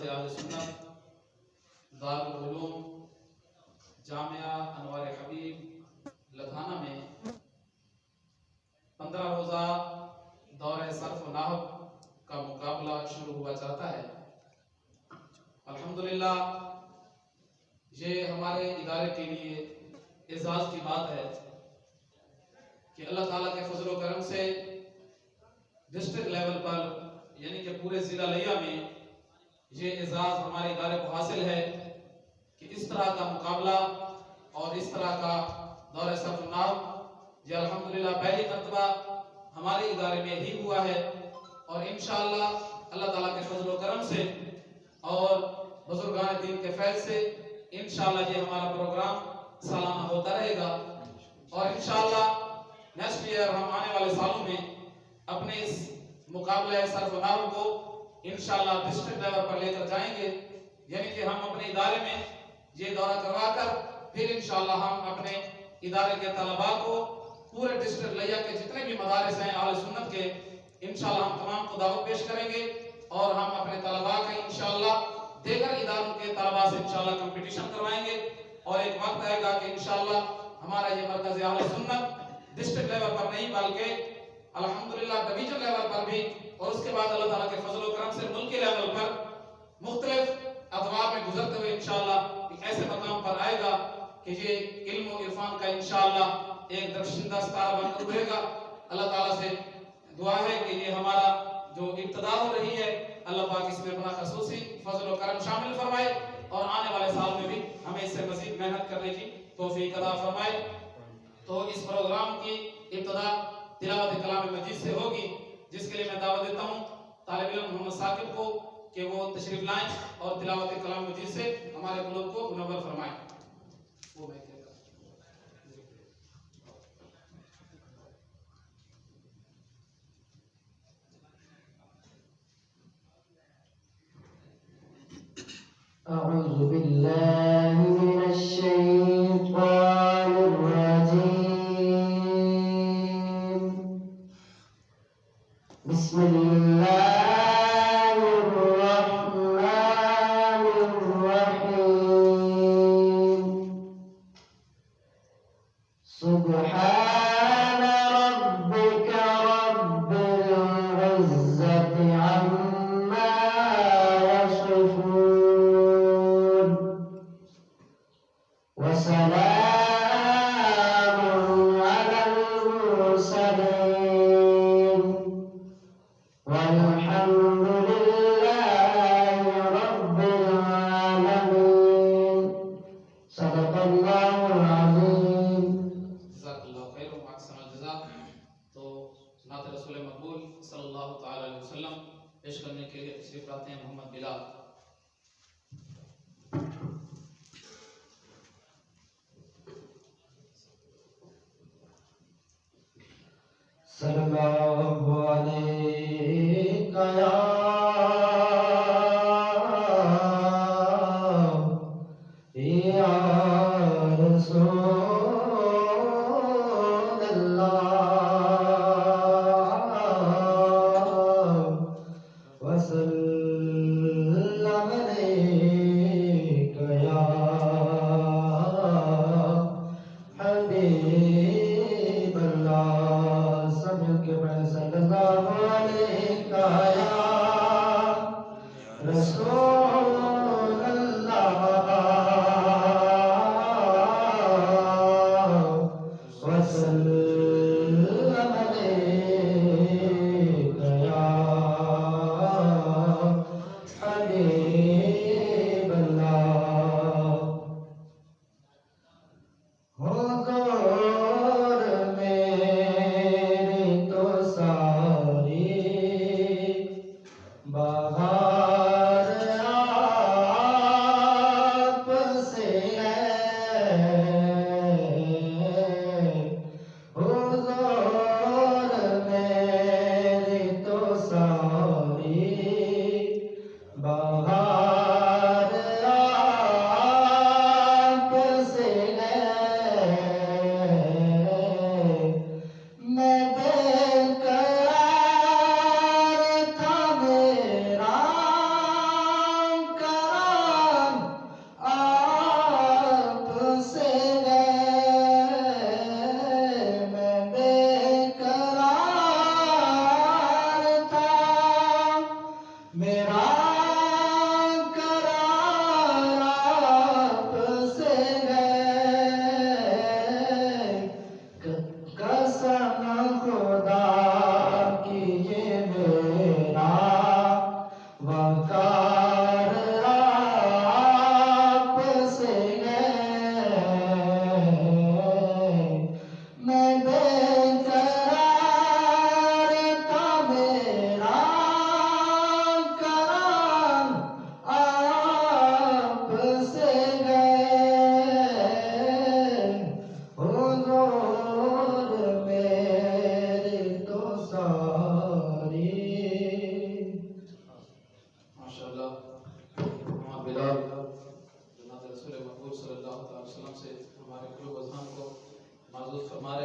مرکز اہل سنت دارالعلوم جامعہ انوار حبیب لدھانہ میں 15 روزہ دورہ صرف و نحو کا مقابلہ شروع ہوا چاہتا ہے۔ الحمدللہ یہ ہمارے ادارے کے لیے اعزاز کی بات ہے کہ اللہ تعالیٰ کے فضل و کرم سے ڈسٹرکٹ لیول پر یعنی کہ پورے ضلع لیا میں یہ اعزاز ہمارے ادارے کو حاصل ہے کہ اس طرح کا مقابلہ اور اس طرح کا دورہ صرف و نحو یہ الحمدللہ پہلی مرتبہ ہمارے ادارے میں ہی ہوا ہے، اور انشاءاللہ اللہ تعالیٰ کے فضل و کرم سے اور بزرگان دین کے فیض سے انشاءاللہ یہ ہمارا پروگرام سالانہ ہوتا رہے گا، اور انشاءاللہ نیکسٹ ایئر ہم آنے والے سالوں میں اپنے اس مقابلہ صرف و نحو کو انشاءاللہ ڈسٹرکٹ لیول پر لے کر جائیں گے، یعنی کہ ہم اپنے ادارے میں یہ دورہ کروا کر پھر انشاءاللہ ہم اپنے ادارے کے طلباء کو پورے ڈسٹرکٹ لیا کے جتنے بھی مدارس ہیں اہل سنت کے انشاءاللہ ہم تمام کو دعوت پیش کریں گے، اور ہم اپنے طلباء کے انشاءاللہ دیگر اداروں کے طلباء سے انشاءاللہ کمپٹیشن کروائیں گے، اور ایک وقت آئے گا کہ انشاءاللہ ہمارا یہ مرکز اہل سنت ڈسٹرکٹ لیول پر نہیں بلکہ الحمدللہ ڈویژن لیول پر بھی، اور اس کے بعد اللہ تعالیٰ کے فضل و کرم سے ملکی لیول پر مختلف ادوار میں گزرتے ہوئے انشاءاللہ ایک ایسے مقام پر آئے گا کہ یہ علم و عرفان کا انشاءاللہ ایک درخشندہ ستارہ بن کر ابھرے گا۔ اللہ تعالیٰ سے دعا ہے کہ یہ ہمارا جو ابتدا ہو رہی ہے اللہ پاک اس میں اپنا خصوصی فضل و کرم شامل فرمائے، اور آنے والے سال میں بھی ہمیں اس سے مزید محنت کرنے کی توفیق عطا فرمائے۔ تو اس پروگرام کی ابتدا تلاوت کلام مجید سے ہوگی، جس کے لیے میں دعوت دیتا ہوں طالب علم محمد ثاقب کو کہ وہ تشریف لائیں اور تلاوت کلام مجید سے ہمارے قلوب کو منور فرمائیں۔ وہ میں کہہ رہا أعوذ بالله من الشيطان الرجيم بسم الله الرحمن الرحيم سبحان ربك رب العزة عما يصفون وسلام على المرسلين والحمد لله رب العالمين صدق الله العظيم۔ جزاک اللہ خیر و احسن الجزاء۔ تو نعت رسول مقبول صلی اللہ تعالی علیہ وسلم پیش کرنے کے لیے تشریف لاتے ہیں محمد بلال۔ صلی اللہ علیہ یا رسول اللہ وسلم علیک یا حبیب اللہ، سب کے بڑے صلی اللہ علیہ یا رسول اللہ وسلم علیک یا حبیب اللہ۔ ہو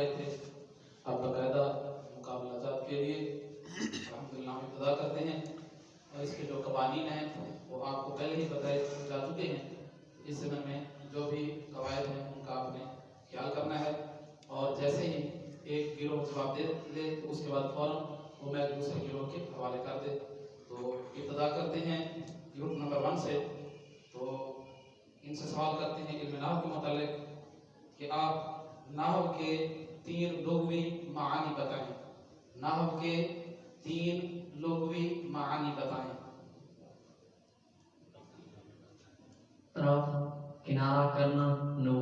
آئے تھے اب باقاعدہ مقابلہ جات کے لیے الحمدللہ ہم ابتدا کرتے ہیں، اور اس کے جو قوانین ہیں وہ آپ کو پہلے ہی بتائے جا چکے ہیں۔ اس زمن میں جو بھی قواعد ہیں ان کا آپ نے خیال کرنا ہے، اور جیسے ہی ایک گروہ جواب دے تو اس کے بعد فوراً وہ میچ دوسرے گروہ کے حوالے کر دے۔ تو ابتدا کرتے ہیں گروپ نمبر 1 سے۔ تو ان سے سوال کرتے ہیں علم نحو کے متعلق کہ آپ نحو کے 3 لغوی معانی بتائیں۔ نحو کے 3 لغوی معانی بتائیں۔ طرف، کنارہ کرنا، نو۔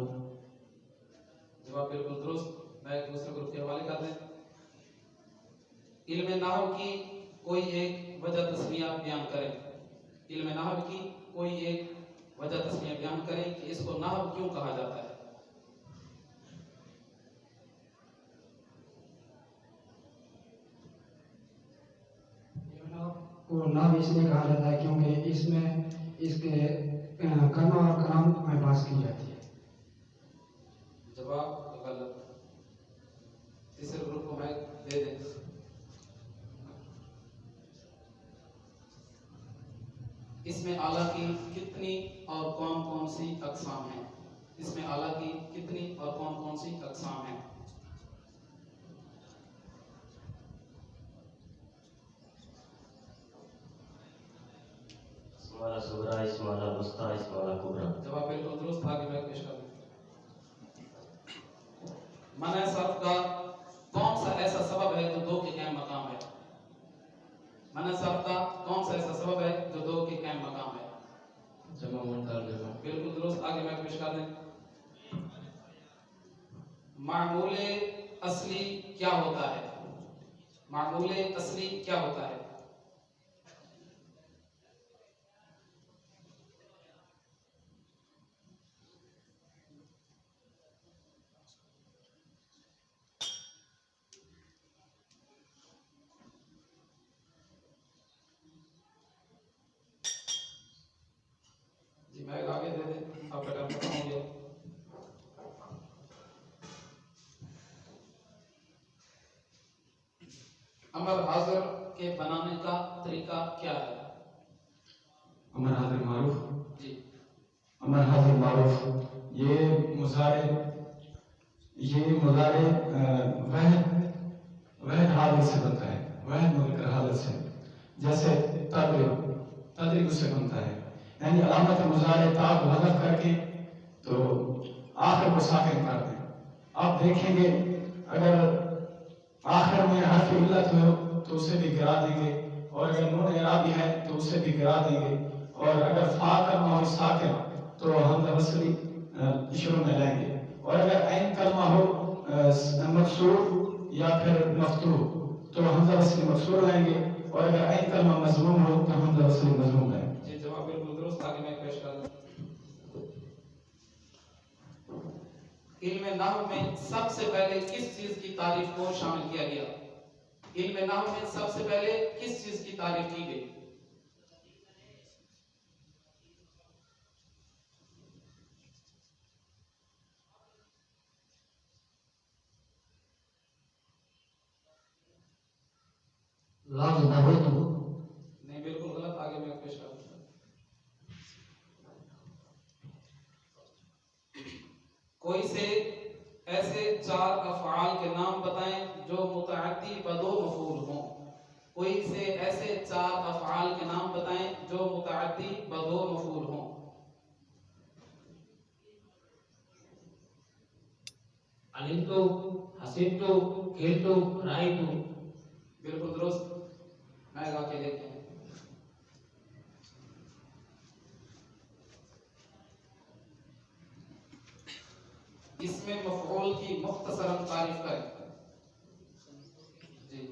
جواب بالکل درست، میں ایک دوسرے گروپ کے حوالے کر دیں۔ علم نحو کی کوئی ایک وجہ تسمیہ بیان کریں۔ علم نحو کی کوئی ایک وجہ تسمیہ بیان کریں کہ اس کو نحو کیوں کہا جاتا ہے۔ کو نحو اس لیے کہا جاتا ہے کیونکہ اس میں اس کے کلمہ اور کلام میں بحث کی جاتی ہے۔ جواب غلط۔ تیسرے گروپ کو میں دے دیں۔ اس میں اعلیٰ کی کتنی اور کون کون سی اقسام ہیں؟ اس میں اعلیٰ کی کتنی اور کون کون سی اقسام ہیں؟ اسمالا صغرا، اسمالا وسطی، اسمالا کبریٰ۔ جواب بالکل درست، آگے میں پیش کروں۔ منع صرف کا کون سا ایسا سبب ہے جو 2 کے قائم مقام ہے؟ منع صرف کا کون سا ایسا سبب ہے جو 2 کے قائم مقام ہے؟ جمع مترجمہ۔ بالکل درست، آگے میں پیش کر دیں۔ معمول اصلی کیا ہوتا ہے؟ معمول اصلی کیا ہوتا ہے؟ جی میں آگے دے دیں، آپ کا ٹائم ختم ہو گیا۔ امر حاضر کے بنانے کا طریقہ کیا ہے؟ امر حاضر معروف۔ جی امر حاضر معروف یہ مضارع وحد حالت سے بنتا ہے، وحد مذکر حالت سے، جیسے تدرب اس سے بنتا ہے، یعنی علامت مضارع تا کو حذف کر کے تو آخر کو ساکن کر دیں۔ آپ دیکھیں گے اگر آخر میں حرف علت ہو تو اسے بھی گرا دیں گے، اور اگر نون اعرابی ہے تو اسے بھی گرا دیں گے، اور اگر فا کلمہ ہو ساکن تو حمزہ وصلی شروع میں لائیں گے، اور اگر عین کلمہ ہو مکسور یا پھر مفتوح تو حمزہ وصلی مکسور لائیں گے، اور اگر عین کلمہ مضموم ہو تو حمزہ وصلی مضموم لائیں گے۔ جی جواب بالکل درست، آگے میں پیش کر دوں۔ علم نحو میں سب سے پہلے کس چیز کی تعریف کو شامل کیا گیا؟ علم نحو میں سب سے پہلے کس چیز کی تعریف کی گئی؟ لفظ نحویت نہیں، بالکل غلط، آگے میں پیش کر دوں۔ کوئی سے ایسے 4 افعال کے نام بتائیں جو متعدی بدو مفعول ہوں۔ کوئی سے ایسے 4 افعال کے نام بتائیں جو متعدی بدو مفعول ہوں۔ علمتو، حسبتو، کھیلتو، رائتو۔ بالکل درست، میں گا کے دیکھیں۔ اس میں مفعول کی مختصراً تعریف کریں۔ جی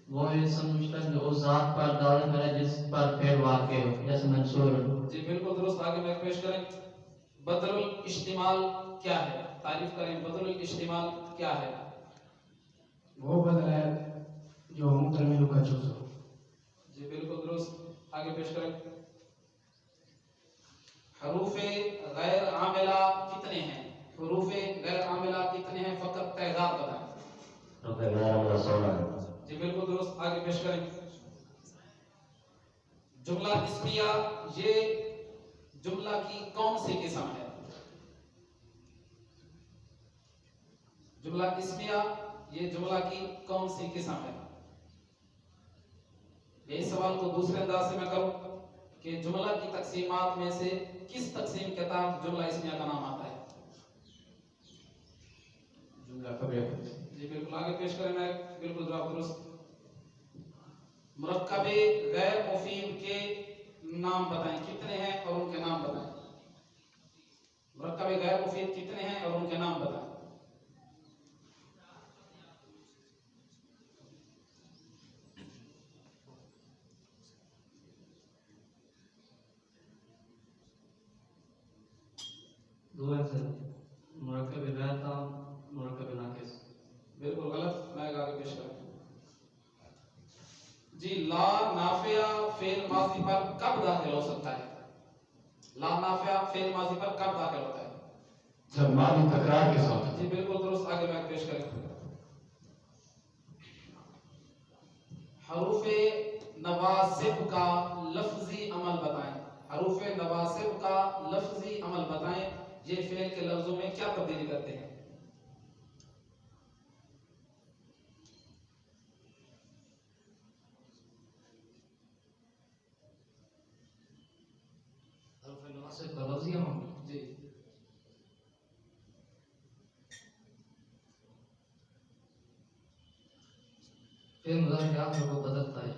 وہ اسم مشتق جو اس ذات پر دالت کرے جس پر فعل واقع ہو، جیسے منصور۔ جی بالکل درست، آگے میں پیش کریں۔ بدل الاشتمال کیا ہے؟ تعریف کریں، بدل الاشتمال کیا ہے؟ وہ بدل ہے جو مترمل کا جز ہو۔ جی بالکل درست، آگے پیش کریں۔ حروف غیر عاملہ کتنے ہیں؟ حروف غیر عاملہ کتنے ہیں؟ فقط تعداد بتائیں۔ रुपये 11 16 जी बिल्कुल दुरुस्त, आगे पेश करें। जुमला इस्मिया, ये जुमला की कौन सी किस्म है? जुमला इस्मिया, ये जुमला की कौन सी किस्म है? यही सवाल को दूसरे अंदाज से मैं करूं कि जुमला की तकसीमात में से किस तकसीम के तहत जुमला इस्मिया का नाम आता है? जुमला कबरिया। जी बिल्कुल, आगे पेश करें। मैं बिल्कुल जवाब दुरुस्त। मुरक्कबे गैर मुफीद के नाम बताएं, कितने हैं और उनके नाम बताएं। मुरक्कबे गैर मुफीद कितने हैं और उनके नाम बताएं। दो है सर, मुरक्कब गैर ताम, मुरक्कब नाकिस। बिल्कुल गलत, मैं आगे पेश करूं। जी, ला नाफिया फेल माजी पर कब दाखिल हो सकता है? ला नाफिया फेल माजी पर कब दाखिल होता है? जब मादी तकरार के साथ। जी बिल्कुल दुरुस्त, आगे मैं पेश करें। हरूफे नवासिब का लफ्जी अमल बताएं। हरूफे नवासिब का लफ्जी अमल बताएं, ये फेल के लफ्जों में क्या तब्दीली करते हैं? नवासिब का लफ्ज़ी अमल। जी फिर मुज़ार के आखिर को बदलता है।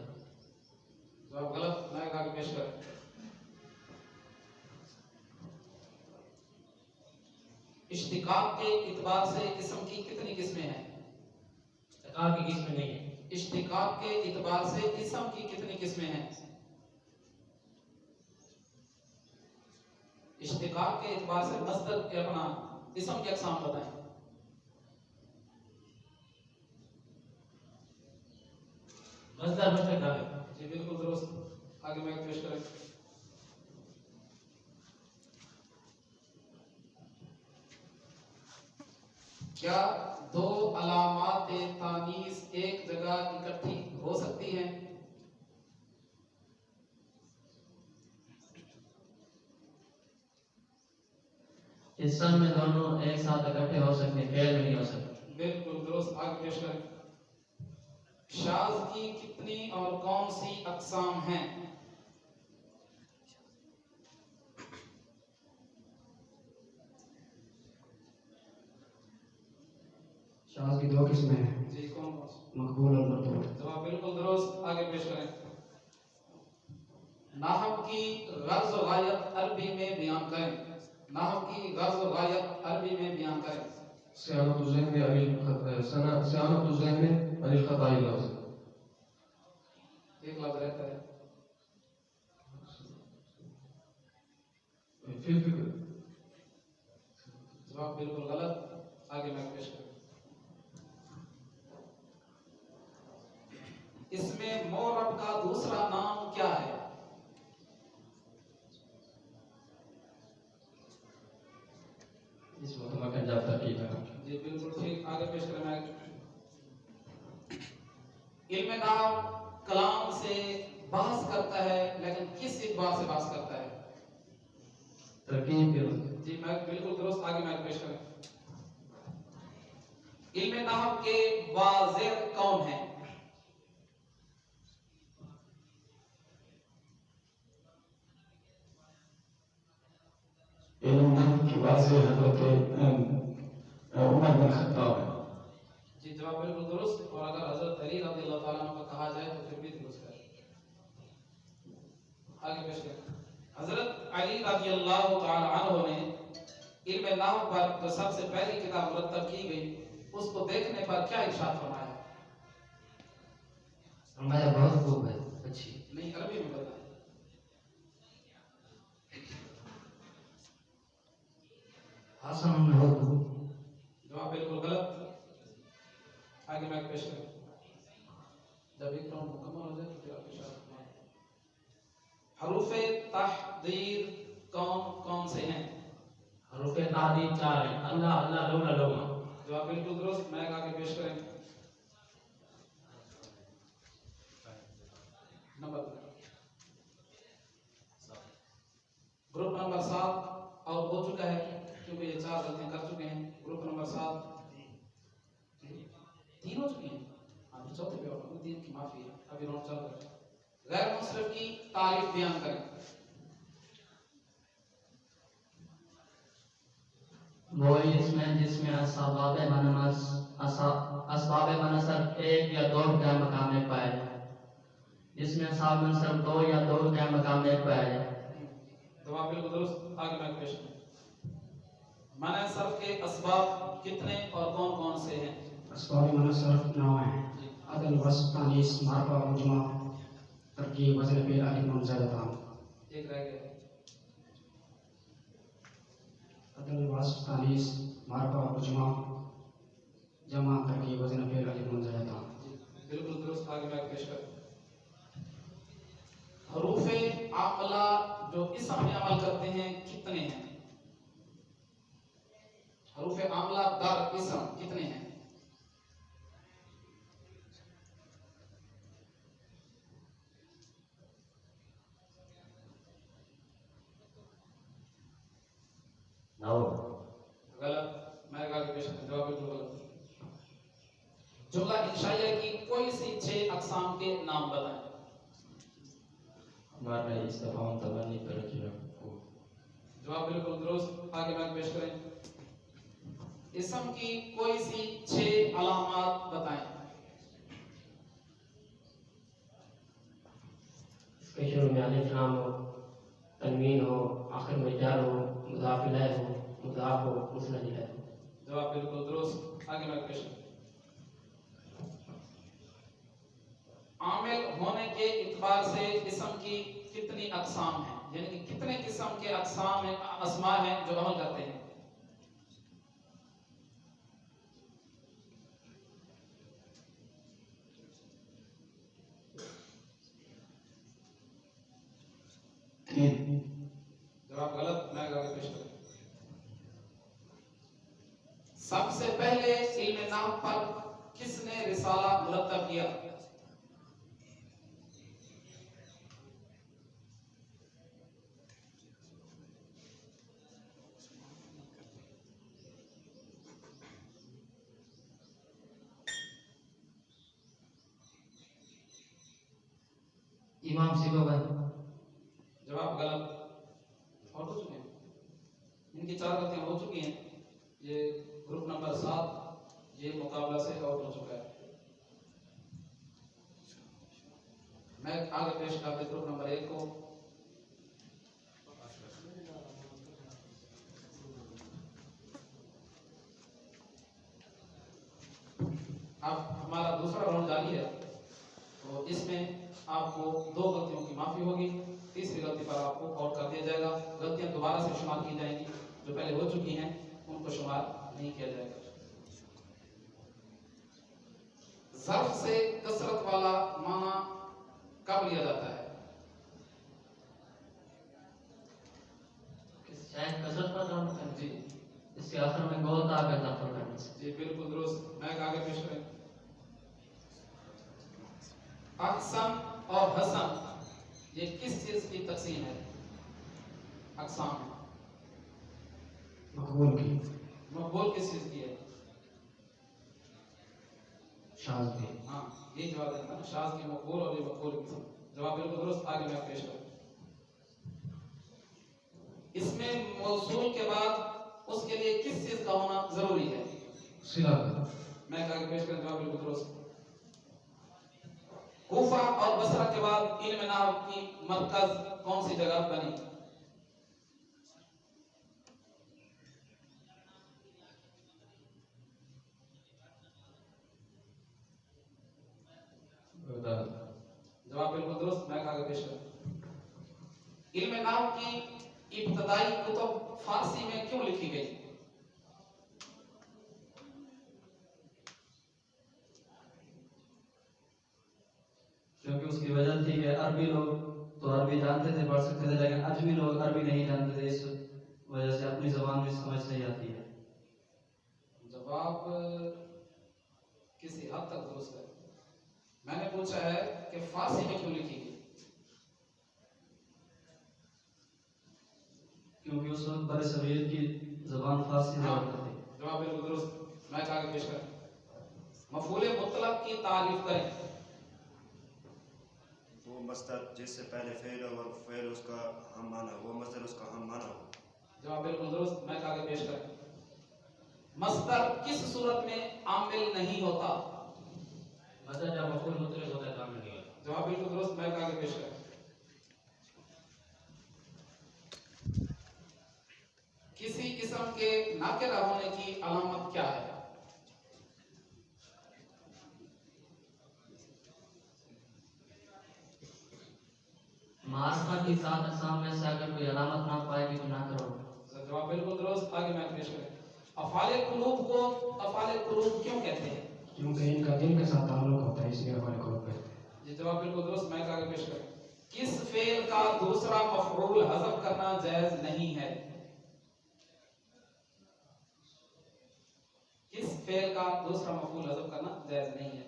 जवाब गलत, मैं आगे पेश करें। इश्तिकाक के इतबार से इस्म की कितनी किस्में हैं? इश्तिकाक की किस्में नहीं है। इश्तिकाक के इतबार से इस्म की कितनी किस्में हैं? इश्तिकाक के इतबार से मस्दर के अपना इस्म की अक़साम बताएं। मस्दर मुश्तक़ है। जी बिल्कुल दुरुस्त, आगे मैं पेश करें। क्या दो अलामात तानीस एक जगह इकट्ठी हो सकती हैं? इस्म में दोनों एक साथ इकट्ठे हो सकते हैं, फेल में नहीं हो सकते। बिल्कुल दुरुस्त, आगे पेश करें। शाज़ की कितनी और कौन सी अक़साम हैं? शाज़ की दो किस्में हैं, जी कौन कौन सी? मकबूल और मरदूद। जवाब बिल्कुल दुरुस्त, आगे पेश करें। नाहव की गर्ज़ व गायत अरबी में बयान करें। नाहव की गर्ज़ व गायत अरबी में बयान करें। सियानत ज़हन सियानत ज़हन अनिल ख़ताई लफ्ज़। एक लफ्ज़ रहता है। जवाब बिल्कुल गलत, आगे मैं पेश करूं। इसमें मोरब का दूसरा नाम क्या है? इस मुतमक्कन जब तरकीब है। जी बिल्कुल ठीक, आगे पेश करें। मैं इल्म नाहव कलाम से बहस करता है, लेकिन किस एतबार से बहस करता है? तरकीब के वक्त। जी मैं बिल्कुल दुरुस्त, आगे मैं पेश करें। इल्म नाहव के वाज़िर कौन है? इल्म की वाज़ेह हज़रत उमर बिन खत्ताब है। जी जवाब बिल्कुल दुरुस्त, और अगर हजरत अली रज़ियल्लाहु ताला अन्हु को कहा जाए तो फिर भी दुरुस्त है। आगे पेश करें। हजरत अली रज़ियल्लाहु ताला अन्हु ने इल्म नाहव पर जो सबसे पहली किताब मुरत्तब की गई, उसको देखने पर क्या इरशाद फरमाया? फरमाया बहुत खूब है, अच्छी। नहीं, अरबी में बताएं। हसन हो। जवाब बिल्कुल गलत, आगे मैं पेश करूं। जब एक राउंड मुकम्मल हो जाए तो फिर आप इरशाद फरमाएं। हरूफे तहदीर कौन कौन से हैं? हरूफे तादीद 4 हैं। अल्लाह अल्लाह लौला लौमा। जवाब बिल्कुल दुरुस्त, मैं आगे पेश करें। नंबर ग्रुप नंबर 7 आउट हो चुका है क्योंकि ये 4 गलतियां कर चुके हैं। ग्रुप नंबर 7 3 हो चुकी हैं। हाँ तो चौथे पे आउट 3 की माफी है, अभी राउंड चल रहा है। गैर मुंसरिफ की तारीफ बयान करें। वो इसमें जिसमें असबाब मनसर 1 या 2 का मकाम में पाया जाए, जिसमें असबाब मनसर 2 या 2 का मकाम में पाया जाए। जवाब बिल्कुल दुरुस्त। आगे मैं क्वेश्चन माना सर्फ के असबाब कितने और कौन कौन से हैं? असबाब मनसरफ 9 हैं। अदल वस्फ तानीस मारफा मुजमा तरकीब वज़न फ़िल अलिफ नून ज़ायदतान। एक रह गया। अदल वस्फ तानीस मारफा मुजमा जमा तरकीब वज़न फ़िल अलिफ नून ज़ायदतान। बिल्कुल दुरुस्त। आगे मैं पेश कर हरूफे आमला जो इसम में अमल करते हैं कितने हैं? हरूफे आमला दर इसम कितने हैं? गलत। मैं आगे पेश कर जवाब बिल्कुल गलत। जुमला इंशाइया की कोई सी 6 अक़साम के नाम बताएं। मारना इस्तेफाम तबानी पर रखिए को। जवाब बिल्कुल दुरुस्त। आगे मैं पेश करें इसम की कोई सी 6 अलामात बताएं। इसके शुरू में अलिफ लाम हो, तनवीन हो, आखिर में जार हो, मुज़ाफ इलैह हो, मुज़ाफ हो, मुस्नद इलैह हो। जवाब बिल्कुल दुरुस्त। आगे मैं पेश करें आमिल होने के इतबार से इसम की कितनी अक़साम हैं, यानी कि कितने किस्म के अक़साम हैं, अस्मा हैं जो अमल करते हैं? जवाब गलत। मैं आगे पेश करूं सबसे पहले इल्म नाम पर किसने रिसाला मुरत्तब किया? इमाम सिबवन। जवाब गलत। आउट हो चुके हैं। इनकी 4 गलतियां हो चुकी हैं। ये ग्रुप नंबर 7 ये मुकाबला से आउट हो चुका है। मैं आगे पेश करते ग्रुप नंबर 1 को। अब हमारा दूसरा राउंड जारी है तो इसमें आपको 2 गलतियों की माफी होगी। तीसरी गलती पर आपको आउट कर दिया जाएगा। गलतियां दोबारा से शुमार की जाएंगी, जो पहले हो चुकी हैं उनको शुमार नहीं किया जाएगा। ज़र्फ से कसरत वाला माना कब लिया जाता है? कसरत पर काम करना जी इसके आखिर में गोल ता का दाखिल करने से। जी बिल्कुल दुरुस्त। मैं आगे पेश करें अक़सम और हसन ये किस चीज की तकसीम है? अक़साम मकबूल की मकबूल किस चीज की है? शाज़ की। हाँ ये जवाब देना ना, शाज़ की मकबूल और ये मकबूल की। जवाब बिल्कुल दुरुस्त। आगे मैं पेश करूं इसमें मौसूल के बाद उसके लिए किस चीज का होना जरूरी है? सिला का। मैं आगे पेश करूं जवाब बिल्कुल दुरुस्त। कूफा और बसरा के बाद इल्म नाहव की मरकज कौन सी जगह बनी? जवाब बिल्कुल दुरुस्त। मैं आगे पेश करूं इल्म नाहव की इब्तदाई कुतुब फारसी में क्यों लिखी गई? क्योंकि उसकी वजह थी कि अरबी लोग तो अरबी जानते थे, पढ़ सकते थे, लेकिन अजमी लोग अरबी नहीं जानते थे। इस वजह से अपनी जबान में समझ नहीं आती है। जवाब किसी हद तक दुरुस्त है। मैंने पूछा है कि फारसी में क्यों लिखी गई। उस वक्त बड़े सगीर की जबान फारसी हाँ, ज़्यादा करते। जवाब बिल्कुल दुरुस्त। मैं आगे पेश करें। मफूल मुतलक की तारीफ करें। वो मस्दर जिससे पहले फेल हो और फेल उसका हम माना हो, वो मस्दर उसका हम माना हो। जवाब बिल्कुल दुरुस्त। मैं आगे पेश करें। मस्दर किस सूरत में आमिल नहीं होता? मसला जब मफूल मुतलक होता है तो आमिल नहीं होता। जवाब बिल्कुल दुरुस्त। मैं आगे पेश करें। किसी किस्म के नाकिरा होने की अलामत क्या है? मार्फा की सात अक़साम में से अगर कोई अलामत ना पाएगी तो ना करो। जवाब बिल्कुल दुरुस्त। आगे मैं पेश करें। अफ़ाले कुलूब को अफ़ाले कुलूब क्यों कहते हैं? क्योंकि इनका दिल के साथ ताल्लुक होता है, इसलिए अफ़ाल कुलूब कहते हैं। ये जवाब बिल्कुल दुरुस्त। मैं आगे पेश करें। किस फेल का दूसरा मफऊल हज़फ करना जायज नहीं है? किस फेल का दूसरा मफऊल हज़फ करना जायज नहीं है?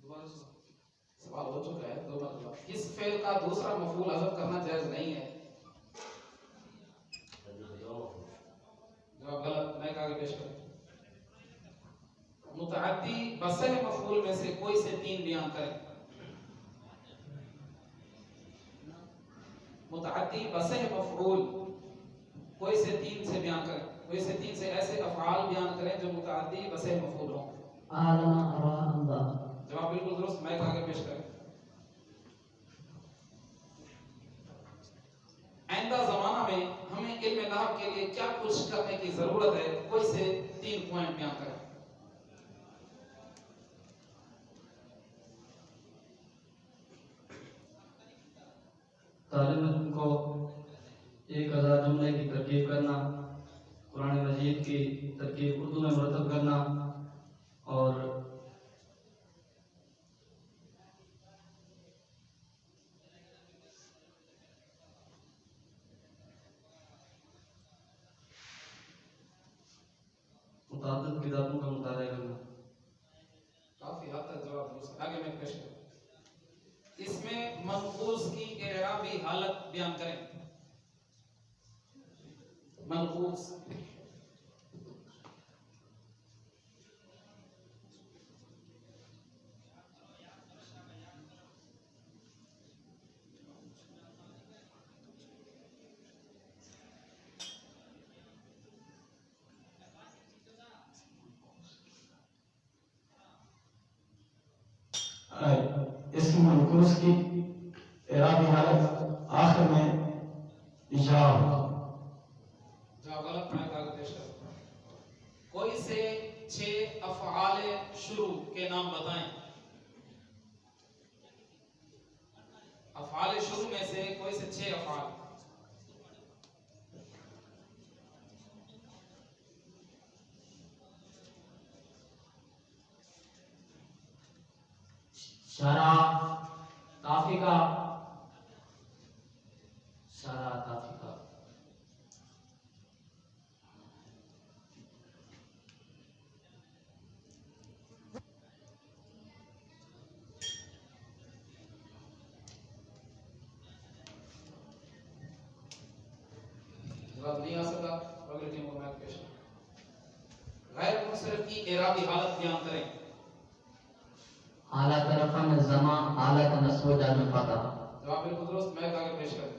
दोबारा से सवाल हो चुका है, दो मतलब। किस फेल का दूसरा मफऊल हज़फ करना जायज नहीं है? जवाब गलत। मैं आगे पेश करूं। मुतअद्दी बसह मफऊल में से कोई से तीन बयान करें। मुतअद्दी बसह मफऊल कोई से तीन से बयान करें। कोई से तीन से ऐसे अफ़आल बयान करें जो मुतअद्दी बसह मफऊल हो। आलम अरा अंदा। जवाब बिल्कुल दुरुस्त। मैं आगे पेश करें। आइंदा जमाना में हमें इल्म नहव के लिए क्या कुछ करने की जरूरत है? कोई से तीन पॉइंट बयान करें। तालिब इल्म को 1000 जुमले की तरकीब करना, कुरान मजीद की तरकीब उर्दू में मुरतब करना और मुताद्दिद किताबों का मुताला करना। काफी हद तक जवाब दुरुस्त। आगे मैं पेश करूं। इसमें मनकूस की इराबी हालत बयान करें। मनकूस इसम मनकूस की इराबी हालत आखिर में या हो। जवाब गलत। मैं आगे पेश करूं। कोई से 6 अफ़आल शुरू के नाम बताएं। अफ़आल शुरू में से कोई से 6 अफ़आल। शरा ताफिका, शरा ताफिका। जवाब नहीं आ सका। अगली टीम को मैं पेश करूं। गैर मुनसरिफ की इराबी हालत बयान करें। हालत रफम जमा, हालत नस्ब जालुल फता। जवाब बिल्कुल दुरुस्त। मैं आगे पेश करूं।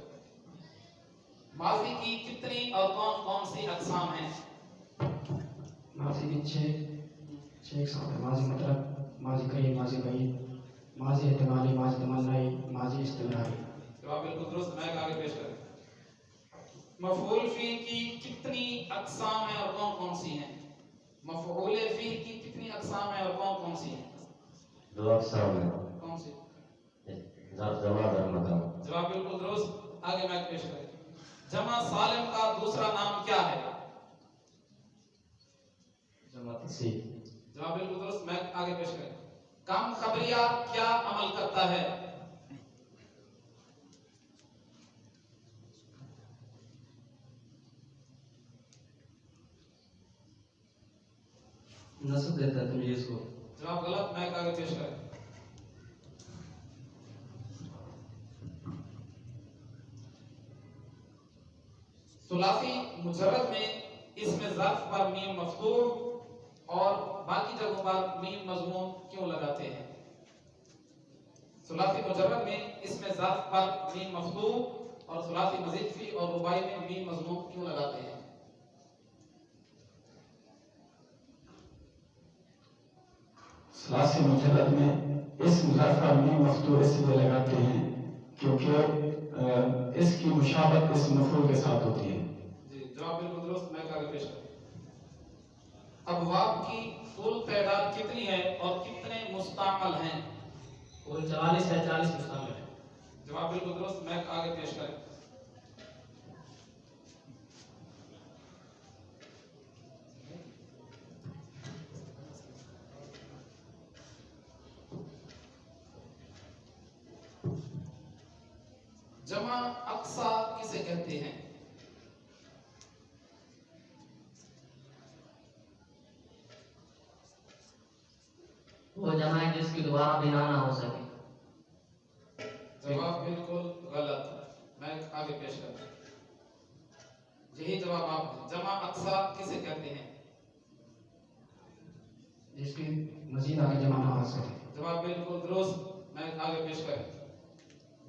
माजी की कितनी और कौन कौन सी अक़साम हैं? माजी की छह अक़साम है। माजी मतलब, माजी करीब, माजी बईद, माजी एहतिमाली, माजी तमन्नाई, माजी इस्तिमरारी। जवाब बिल्कुल दुरुस्त। मैं आगे पेश करूं। मफ़ऊल फी की कितनी अक़साम हैं और कौन कौन सी हैं? मफ़ऊल फी की कितनी अक़साम हैं और कौन कौन सी हैं? जवाब सामने कौन सी? जमा दर मकाम। जवाब बिल्कुल दुरुस्त। आगे मैं पेश करें। जमा सालिम का दूसरा नाम क्या है? जमाती। जवाब बिल्कुल दुरुस्त। मैं आगे पेश करें। कम खबरिया क्या अमल करता है? नस्ब देता है तमीज़ को। जवाब गलत। मैं आगे पेश करें। सुलासी मुजर्रद में इसमें ज़र्फ पर मीम मफ्तूह और बाकी जगहों पर मीम मज़मूम क्यों लगाते हैं? सुलासी मुजर्रद में इसमें ज़र्फ पर मीम मफ्तूह और सुलासी मज़ीद और रुबाई में मीम मज़मूम क्यों लगाते हैं? सलासी मुजर्रद में इस ज़र्फ पर मीम मफ्तूह इसलिए लगाते हैं क्योंकि इसकी मुशाबत इस मफूल के साथ होती है। जी, जवाब बिल्कुल दुरुस्त। मैं आगे पेश करूं। अबवाब की कुल तादाद कितनी है और कितने मुस्तामल हैं? कुल 44 है, 40 मुस्तामिल है। जवाब बिल्कुल दुरुस्त। मैं आगे पेश करें। जमा अक्सा किसे कहते हैं? वो जमा है जिसकी दोबारा बिना ना हो सके। जवाब बिल्कुल गलत। मैं आगे पेश करता हूं। यही जवाब आप जमा अक्सा किसे कहते हैं? जिसकी मजीद आगे जमा ना हो सके। जवाब बिल्कुल दुरुस्त। मैं आगे पेश करें।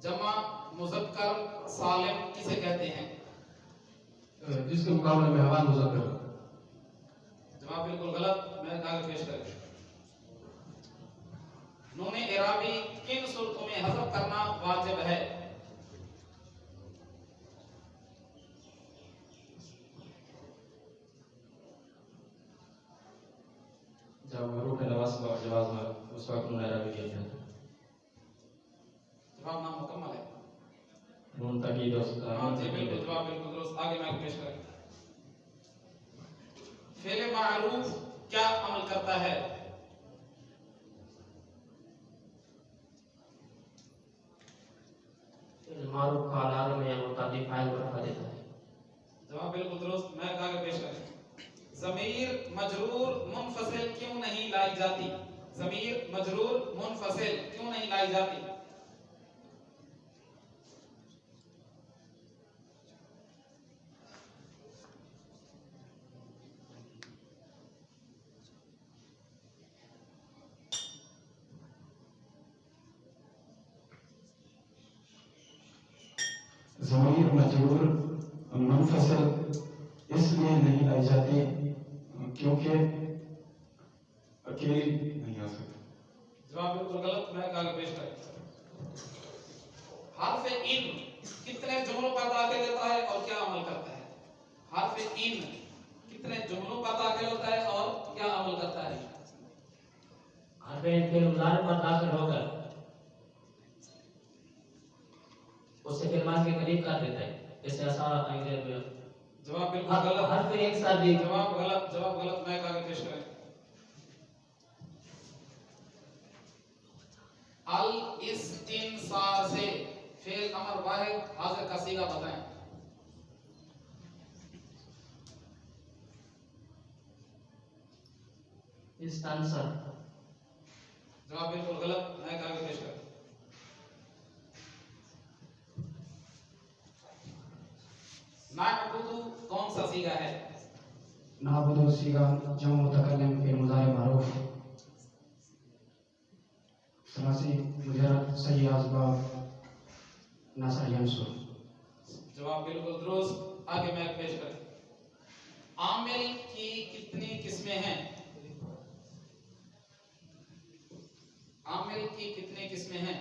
जमा मुज़क्कर सालिम किसे कहते हैं? जिसके मुकाबले में हवा मुज़क्कर। जवाब बिल्कुल गलत। मैं आगे पेश करें। नूने इराबी किन सूरतों में हज़फ करना वाजिब है? जब हरूफ नवाज जवाब में उस वक्त नून इराबी किया जाता है। जवाब नामुकम्मल है। नून ताकीद और हाँ जी बिल्कुल। जवाब बिल्कुल दुरुस्त। आगे मैं पेश करें। फेल मारूफ क्या अमल करता है? मारूफ का अलार्म में मुताबिक फाइल को रखा देता है। जवाब बिल्कुल दुरुस्त। मैं आगे पेश करें। ज़मीर मजरूर मुनफसिल क्यों नहीं लाई जाती? ज़मीर मजरूर मुनफसिल क्यों नहीं लाई जाती? ज़मीर मजरूर मुनफसिल इसलिए नहीं लाई जाती क्योंकि अकेली नहीं आ सकती। जवाब बिल्कुल गलत। मैं आगे पेश करें। हर्फ इन कितने जुमलों पर दाखिल होता है और क्या अमल करता है? हर्फ इन कितने जुमलों पर दाखिल होता है और क्या अमल करता है? हर्फ इन फिर मुजारे पर दाखिल होकर उससे फिर माजी के करीब कर देता है। जैसे आसान जवाब बिल्कुल गलत। हर्फ एक साथ भी। जवाब गलत। जवाब गलत। मैं आगे पेश करें। अल इस्तिनसार से फेल अमर वाहिद हाजिर का सीगा बताएं। इस्तांसर। जवाब बिल्कुल गलत। मैं आगे पेश करें। नाअबुदु कौन सा सीगा है? नाबुदु सीगा जमा मुतकल्लिम फिर मुजारे मारूफ। सलासी मुजर्रद सही असबाब नसर यंसुर। जवाब बिल्कुल दुरुस्त। आगे मैं पेश करें। आमिल की कितनी किस्में हैं? आमिल की कितनी किस्में हैं?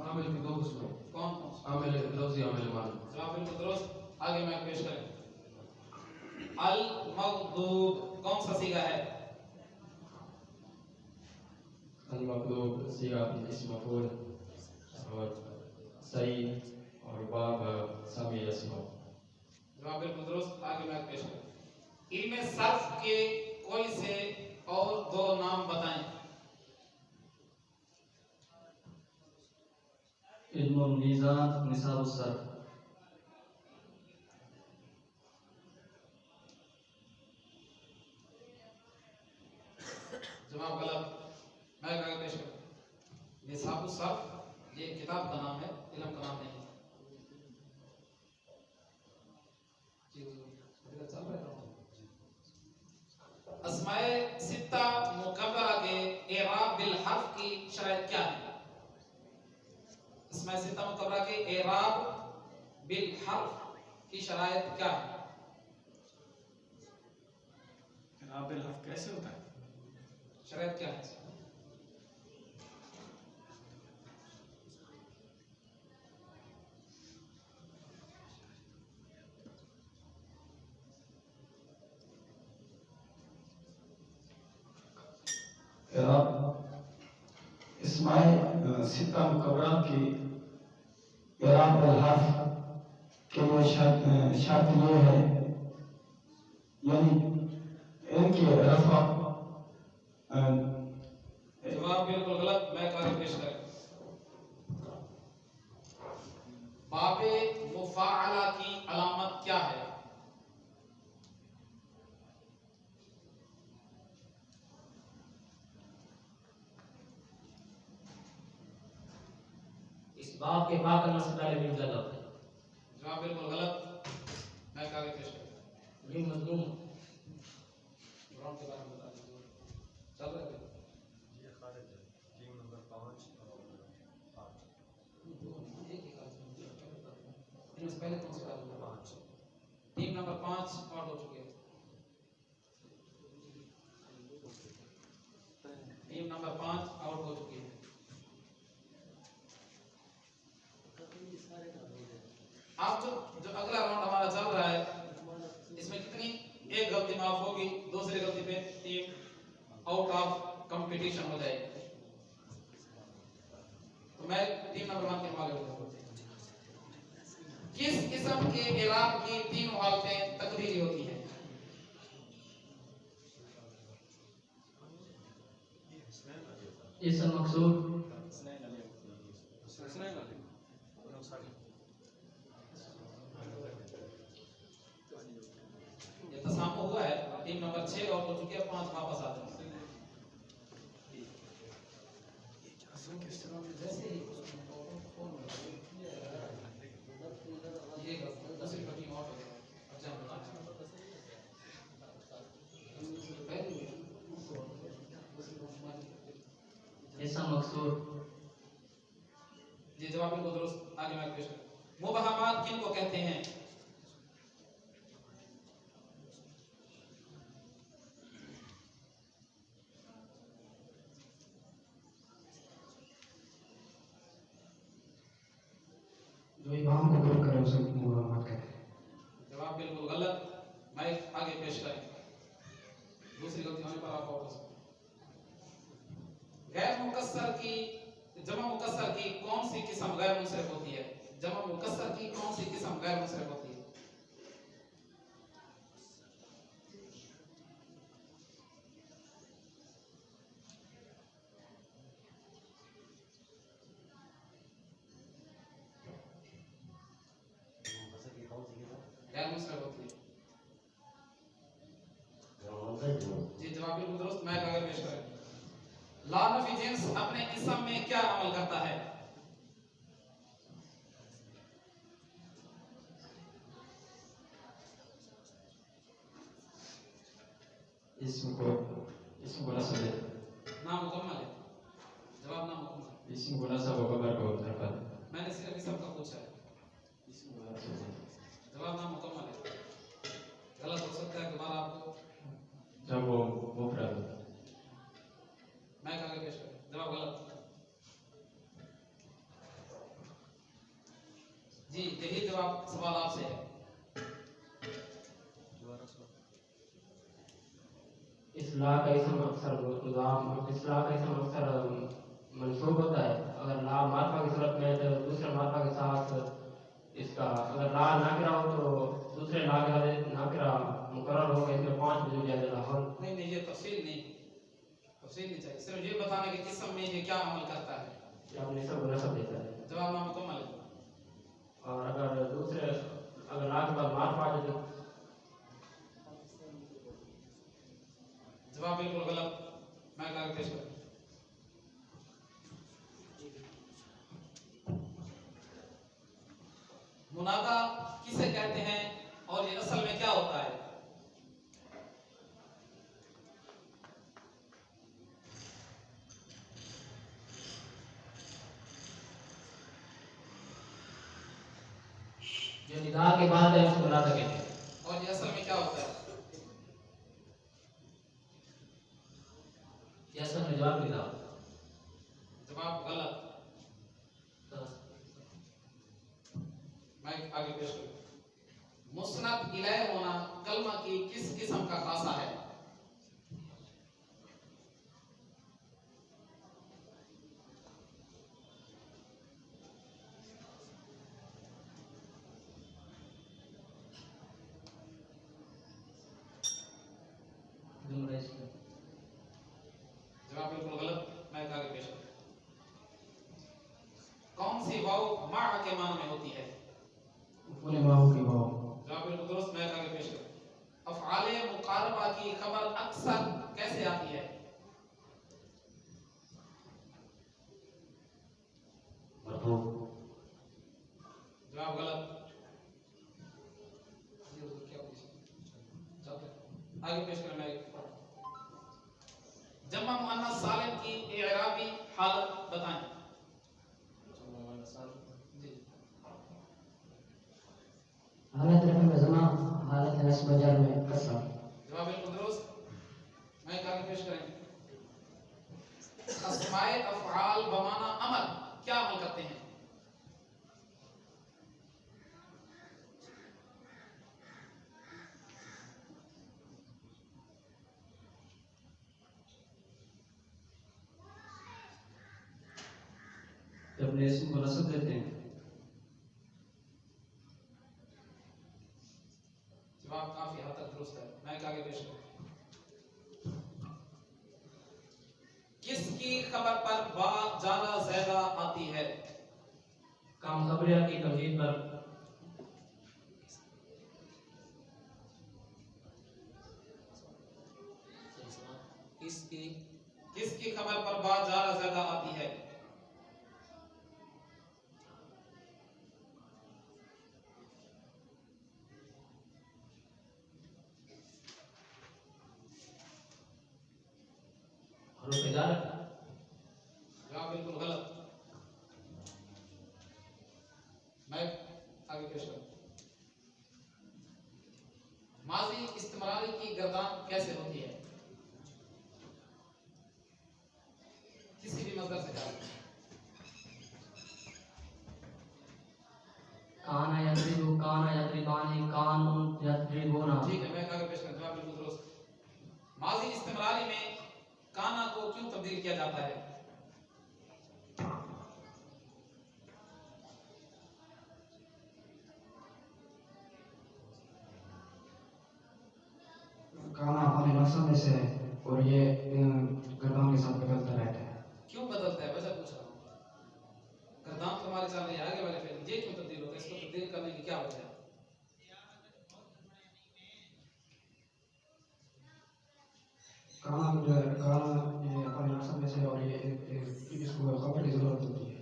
आमिल की दो किस्में। कौन कौन? आमिल लफ्जी, आमिल मानी। जवाब बिल्कुल दुरुस्त। आगे मैं पेश करें। अल मगदूब कौन सा सीगा है? अल मगदूब सीगा इस्म मफूल और सही और बाब समी अस्मा। जवाब बिल्कुल दुरुस्त। आगे मैं पेश करें। इनमें सर्फ के कोई से और दो नाम बताएं। इल्मुल मीज़ान निसाबुस सर्फ। जवाब गलत। मैं आगे पेश करूं। किताब का नाम है, इल्म का नाम नहीं है। अस्माए सित्ता मुकर्ररा के इराब बिल हर्फ की शराइत क्या है? अस्माए सित्ता मुकर्ररा के इराब बिल हर्फ की शराइत क्या है? इराब बिल हर्फ कैसे होता है? शराइत क्या है? इसमाए सित्ता मुकर्ररा की इराब बिल हर्फ के लिए शर्त ये है, यानी इनकी रफा जवाब बिल्कुल गलत, मैं कार्य पेश करें। बाबे मुफाअला की अलामत क्या है? इस बाब के बा करने से पहले मीम लगा होता है। जवाब बिल्कुल गलत, मैं कार्य पेश करें। मीम मजलूम ग्राउंड के बारे में बता दीजिए। चल रहा है ये खारिज है, टीम नंबर 5 और 8। इनमें से पहले कौन सी बात हुई? 5। टीम नंबर 5 आउट हो चुकी है। टीम नंबर 5 आउट हो चुकी है। अब जो अगला राउंड हमारा चल रहा है, इसमें कितनी एक गलती माफ होगी, दूसरी गलती पे टीम आउट ऑफ कंपटीशन हो जाएगी। तो मैं टीम नंबर 1 के हवाले होता हूं। किस किस्म के इराब की 3 हालतें तकदीरी होती हैं? इसम मकसूद, ये तसामु हुआ है। टीम नंबर 6 और हो चुकी है, 5 वापस आते हैं। ये दूसरी टीम आउट हो गई। अब जाओ इसम मकसूद, ये जवाब बिल्कुल दुरुस्त। आगे मैं पेश करूं। मुबहमात किन को कहते हैं? जो इमाम को दूर करे उसे मुबहमात कहते हैं। जवाब बिल्कुल गलत, माइक आगे पेश करें। दूसरी गलती होने पर आप आउट हो सकते हैं। गैर मुकस्सर की जमा मुकस्सर की कौन सी किस्म गैर मुंसरिफ होती है? जमा मुकस्सर की कौन सी किस्म गैर मुंसरिफ होती है? गैर मुंसरिफ होती है। जी जवाब बिल्कुल दुरुस्त, मैं आगे पेश करें। ला नफी जिन्स अपने इसम में क्या अमल करता है? इसम को नस्ब है। नाम मुकम्मल है। जवाब नाम मुकम्मल। इसम को नस्ब और खबर को दरकार। मैंने सिर्फ इसम का पूछा है। इसम को नस्ब है। जवाब नाम मुकम्मल है। गलत हो सकता है, दोबारा आपको जब वो मुफरद हो। मैं आगे पेश करूं। जवाब गलत। जी यही जवाब सवाल आपसे है। इस्लाह का इसम अक्सर मुदाफ, इस्लाह का इसम अक्सर मंसूब होता है। अगर ला मार्फा की सूरत में तो दूसरे मार्फा के साथ इसका, अगर ला नाकिरा हो तो दूसरे नाकिरा मुकर्रर होगा। इसमें 5 वजूद है। नहीं नहीं, ये तफसील नहीं चाहिए। सिर्फ ये बताना कि किस्म में ये क्या अमल करता है। ये अपने सब नस्ब देता है। जवाब नाम मुकम्मल है। और अगर दूसरे अगर ला के बाद मार्फा आ जाए तो जवाब बिल्कुल गलत, मैं आगे पेश करूं। मुनादा किसे कहते हैं और ये असल में क्या होता है? जो निदा के बाद है उसको मुनादा कहते हैं। और ये असल में क्या होता है? ये असल में जवाब निदा। जवाब गलत। मैं आगे पेश करूं। मुस्नद इलैह होना कलमा की किस किस्म का खासा है? जवाब बिल्कुल गलत। मैं आगे पेश करूं। कौन सी वाव मा के मानो में होती है? फूल माहू की वाव। जवाब बिल्कुल दुरुस्त। मैं आगे पेश करूं। अफ़आले मुक़ारबा की खबर अक्सर कैसे आती है? मरफू। जवाब गलत। आगे पेश करें। मैं जमा मुअन्नस सालिम की इराबी हालत बताएं। जी। हालत रफ़ में ज़मा, हालत नस्ब जर में कसरा। जवाब बिल्कुल दुरुस्त। मैं आगे पेश करें। अस्माए अफ़आल बमाना अमल क्या अमल करते हैं? कि अपने इसम को नस्ब देते हैं। जवाब काफी हद तक दुरुस्त है। मैं आगे पेश करूं। किसकी खबर पर बा ज्यादा ज़्यादा आती है? काम खबरिया की तमजीद पर किसकी खबर पर बा ज्यादा ज़्यादा आती है? जवाब बिल्कुल गलत। मैं आगे पेश करूं। माजी इस्तिमरारी की गर्दान कैसे होती है? किसी भी मसदर से कहा। काना यद्रिबु, काना यद्रिबानी, कानुन यद्रिबुना। ठीक है। मैं आगे पेश करूं। जवाब बिल्कुल दुरुस्त। माजी इस्तिमरारी में काना को क्यों तब्दील किया जाता है? काना अपने मकसद में से और ये गर्दान के साथ बदलता रहता है। क्यों बदलता है? वजह पूछ रहा हूं। गर्दान तो हमारे चल रही है आगे वाले फेल, ये क्यों तब्दील होता है? इसको तब्दील करने की क्या वजह है? काना ये अपने मकसद में से और ये इसको खबर की जरूरत होती है।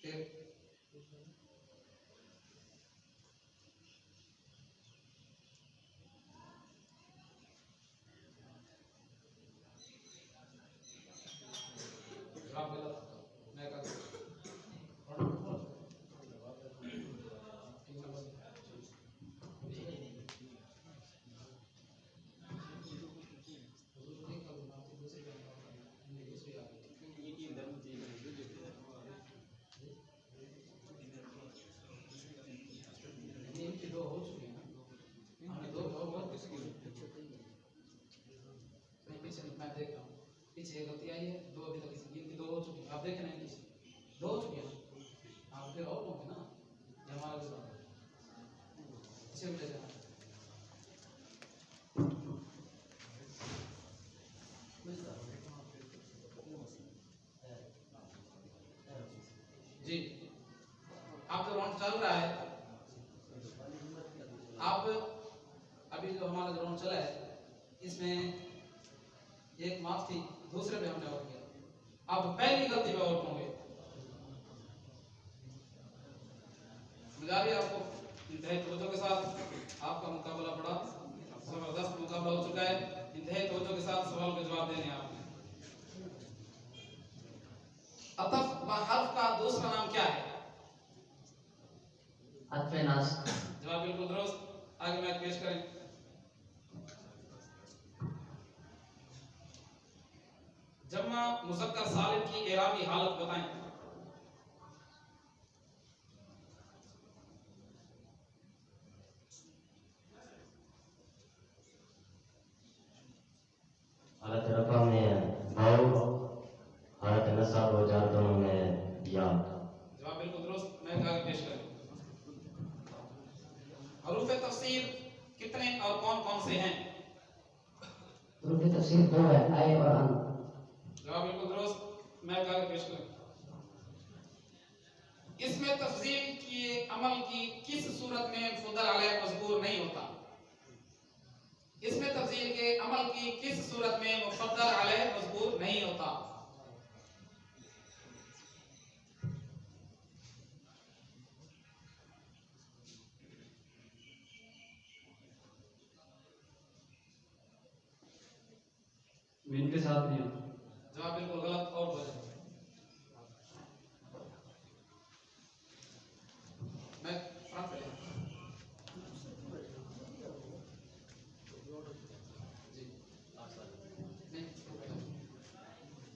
फिर जवाब गलत। मैं दो हो चुकी है ना। हमने दो और किसकी नहीं पीछे मैं देख रहा हूँ। पीछे एक गलती आई है। दो अभी तक इनकी दो हो चुकी है। आप देखें नहीं पीछे दो हो चुकी है। आप फिर और होंगे ना। ये हमारा भी इसे भी ले जाना। जी आप जो राउंड चल रहा है, आप अभी जो हमारा जो राउंड चला है इसमें एक माफ थी, दूसरे पे हमने आउट किया। आप पहली गलती पे आउट होंगे। जारी आपको इंतहाई तवज्जो के साथ आपका मुकाबला बड़ा जबरदस्त मुकाबला हो चुका है। इंतहाई तवज्जो के साथ सवाल के जवाब देने आपने। अतफ व हर्फ का दूसरा नाम क्या है? हत्फे नास। जवाब बिल्कुल दुरुस्त। आगे मैच पेश करें। जम्मा मुज़क्कर सालिम की एराबी हालत बताएं। हालत रफा में वाव, हालत नसाब और जार दोनों में या। जवाब बिल्कुल दुरुस्त। मैं आगे पेश करें। हरूफ तफसीर कितने और कौन कौन से हैं? हरूफ तफसीर 2 है, आय और अन। जवाब बिल्कुल दुरुस्त। मैं आगे पेश करें। इसमें तफसील किए अमल की किस सूरत में मुफद्दल अलैह मज़कूर नहीं होता? इसमें तफसील के अमल की किस सूरत में मुफद्दल अलैह मज़कूर नहीं होता? मिन के साथ नहीं होता। जवाब बिल्कुल गलत और वजह। मैं फ्रंट पे जी नहीं,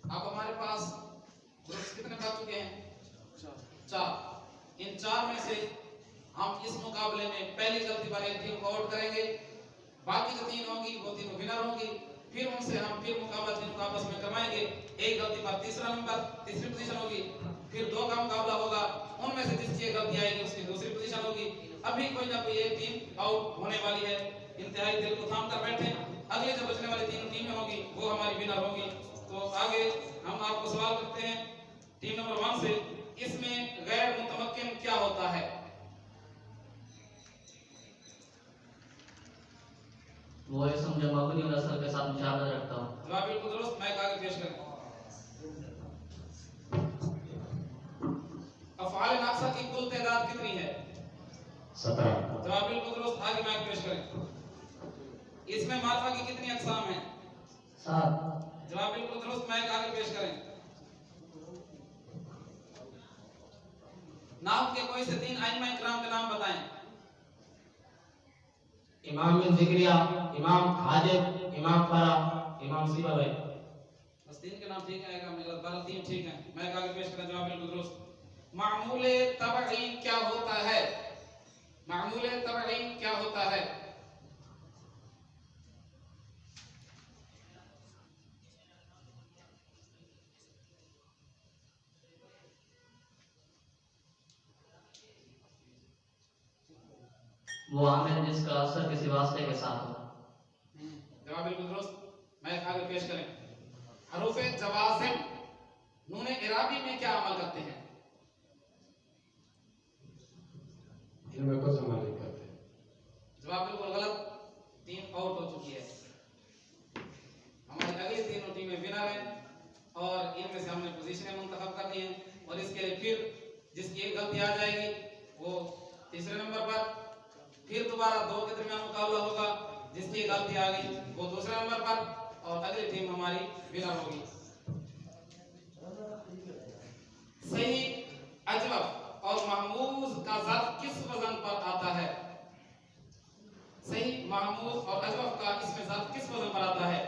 आप हमारे पास ग्रुप्स कितने पा चुके हैं? 4। इन 4 में से हम इस मुकाबले में पहली गलती पर एक टीम को आउट करेंगे, बाकी जो 3 होंगी वो तीनों विनर होंगी। फिर उनसे हम फिर मुकाबला तीनों को आपस में करवाएंगे। एक गलती पर तीसरा नंबर, तीसरी पोजीशन होगी। फिर 2 का मुकाबला होगा, उनमें से जिसकी गलती आएगी उसकी दूसरी पोजीशन होगी। अभी कोई ना कोई एक टीम आउट होने वाली है। इंतहाई दिल को थाम कर बैठे। अगली जो बचने वाली 3 टीमें होगी वो हमारी विनर होगी। तो आगे हम आपको सवाल करते हैं टीम नंबर 1 से, इसमें गैर मुतमक्किन क्या होता है? वो इसम जो मबनी और असल के साथ मुशाबहत रखता हूँ। जवाब बिल्कुल दुरुस्त। मैं आगे पेश करें। अफ़आल नाक़िसा की कुल तादाद कितनी है? 17। जवाब बिल्कुल दुरुस्त। आगे मैं पेश करें। इसमें मार्फा की कितनी अक़साम हैं? 7। जवाब बिल्कुल दुरुस्त। मैं आगे पेश करें। नाहव के कोई से 3 आइम्मा इकराम के नाम बताएं। इमाम बिन ज़िक्रिया, इमाम हाजिब, इमाम फरा, इमाम सीबावी। बस 3 के नाम ठीक आएगा, मेरा 3 ठीक है। मैं आगे पेश करें। जवाब बिल्कुल दुरुस्त। मामूल तबई क्या होता है? मामूल तबई क्या होता है? वो आमिल जिसका असर किसी वास्ते के साथ हो। जवाब बिल्कुल दुरुस्त। मैं आगे पेश करें। हरूफ जवाज़िम नून इराबी में क्या अमल करते हैं? इनमें कुछ अमल नहीं करते। जवाब बिल्कुल गलत। 3 आउट हो चुकी है। हमारी अगली तीनों टीमें विनर हैं और इनमें से हमने पोजीशनें मुंतखब कर दी हैं। और इसके लिए फिर जिसकी एक गलती आ जाएगी वो तीसरे नंबर पर, फिर दोबारा 2 के दरमियान मुकाबला होगा। जिसकी एक गलती आ गई वो दूसरे नंबर पर और अगली टीम हमारी विनर होगी। सही अजवफ और महमूज का ज़र्फ किस वजन पर आता है? सही महमूज और अजवफ का इसमें ज़र्फ किस वजन पर आता है?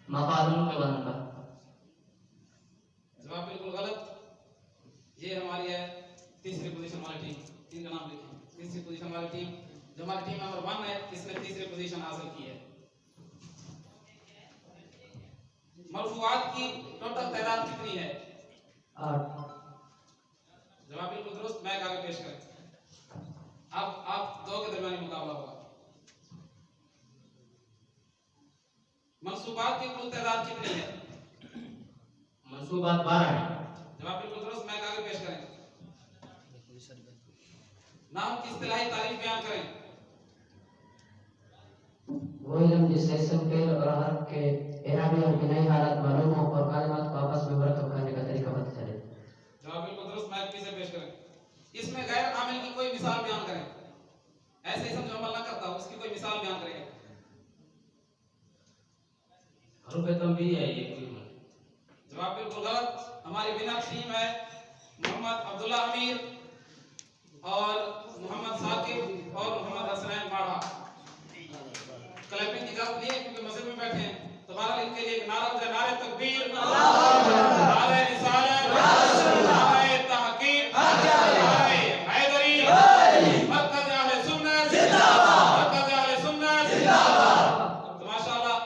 मफादुल के वजन पर। जवाब बिल्कुल गलत। ये हमारी है तीसरी पोजीशन वाली टीम। इनका नाम लिखें। तीसरी पोजीशन वाली टीम जो हमारी टीम नंबर 1 है, इसने तीसरी पोजीशन हासिल की है। मरफूआत की टोटल तादाद कितनी है? 8। जवाब बिल्कुल दुरुस्त। मैं आगे पेश करें। अब आप 2 के दरमियान मुकाबला होगा। मंसूबात की कुल तादाद कितनी है? मंसूबात 12 है। जवाब बिल्कुल दुरुस्त। मैं आगे पेश करें। नाम की इस्तिलाही तारीफ बयान करें। वो इल्म जिससे इसम फेल और हर्फ के इराबी और बिनाई हालत मालूम हो और कालिमात को आपस में मरतब करने का तरीका पता चले। जवाब बिल्कुल दुरुस्त, माइक पीछे पेश करें। इसमें गैर आमिल की कोई मिसाल बयान करें, ऐसे इसम जो अमल ना करता हो उसकी कोई मिसाल बयान करेंगे। हरूफ तंबीह है ये कोई जवाब बिल्कुल गलत। हमारी विनर टीम है मोहम्मद अब्दुल्ला अमीर और मोहम्मद साकिब और मोहम्मद हसनैन माढ़ा। क्लैपिंग की इजाजत नहीं है क्योंकि मस्जिद में बैठे हैं। तो बहरहाल इनके लिए एक नारा हो जाए, नारे तकबीर, नारे रिसालत, नारे तहकीक, नारे हैदरी, मरकज़ अहले सुन्नत जिंदाबाद, मरकज़ अहले सुन्नत जिंदाबाद। तो माशाअल्लाह